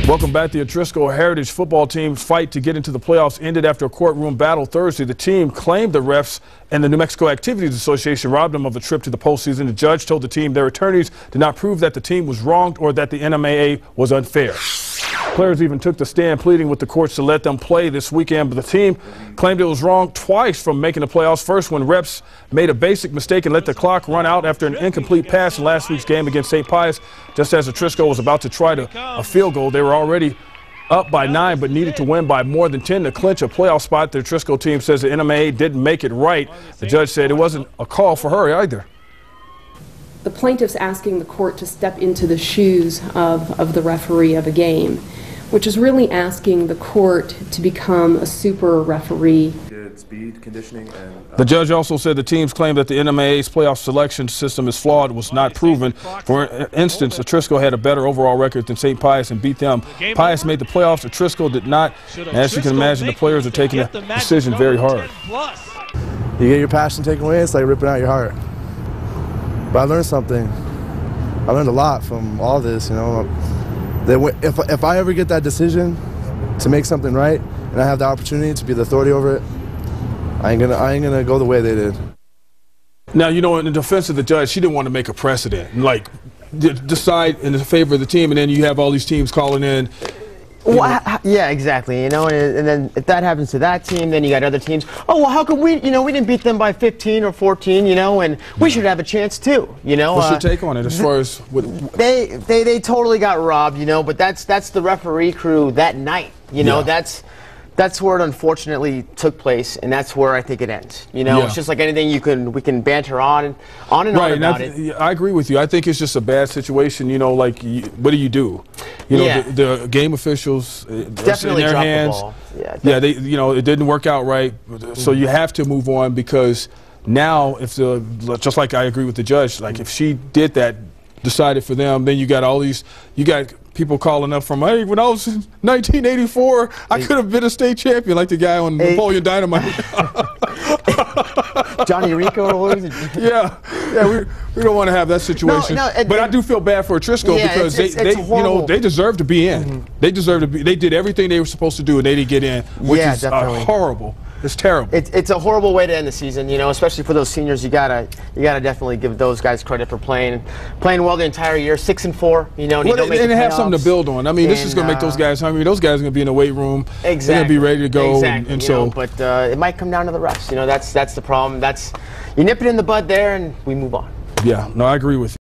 Welcome back. The Atrisco Heritage football team's fight to get into the playoffs ended after a courtroom battle Thursday. The team claimed the refs and the New Mexico Activities Association robbed them of a trip to the postseason. The judge told the team their attorneys did not prove that the team was wronged or that the NMAA was unfair. Players even took the stand pleading with the courts to let them play this weekend, but the team claimed it was wrong twice from making the playoffs. First, when refs made a basic mistake and let the clock run out after an incomplete pass in last week's game against St. Pius. Just as Atrisco was about to try a field goal, they were already up by 9 but needed to win by more than 10 to clinch a playoff spot. The Atrisco team says the NMAA didn't make it right. The judge said it wasn't a call for her either. The plaintiff's asking the court to step into the shoes of the referee of a game, which is really asking the court to become a super referee. Speed, conditioning, and, the judge also said the team's claim that the NMAA's playoff selection system is flawed was not proven. For instance, Atrisco had a better overall record than St. Pius and beat them. Pius made the playoffs. Atrisco did not. And as you can imagine, the players are taking the decision very hard. You get your passion taken away, it's like ripping out your heart. But I learned something. I learned a lot from all this, you know. That if I ever get that decision to make something right, and I have the opportunity to be the authority over it, I ain't gonna go the way they did. Now, you know, in the defense of the judge, she didn't want to make a precedent, like decide in favor of the team, and then you have all these teams calling in. Well, yeah, exactly. You know, and then if that happens to that team, then you got other teams. Oh, well, how come we? You know, we didn't beat them by 15 or 14. You know, and we should have a chance too. You know. What's your take on it as far as they totally got robbed. You know, but that's the referee crew that night. You know, that's where it unfortunately took place, and that's where I think it ends. You know, it's just like anything we can banter on and on about it. I agree with you. I think it's just a bad situation. You know, like what do? You know, the game officials definitely in their hands. The ball. They, you know, it didn't work out right, so you have to move on because now, just like I agree with the judge, like if she did that, decided for them, then you got all these, people calling up from, hey, when I was in 1984, I could have been a state champion, like the guy on Napoleon Dynamite. Johnny Rico. We don't want to have that situation. But I do feel bad for Atrisco because you know, they deserve to be in. They deserve to be. They did everything they were supposed to do, and they didn't get in, which is horrible. It's terrible. It's a horrible way to end the season, you know, especially for those seniors. You gotta definitely give those guys credit for playing well the entire year. 6-4, you know, and they have something to build on. I mean, this is gonna make those guys hungry. Those guys are gonna be in the weight room. Exactly. They're gonna be ready to go. Exactly. But it might come down to the refs. You know, that's the problem. You nip it in the bud there, and we move on. Yeah. No, I agree with you.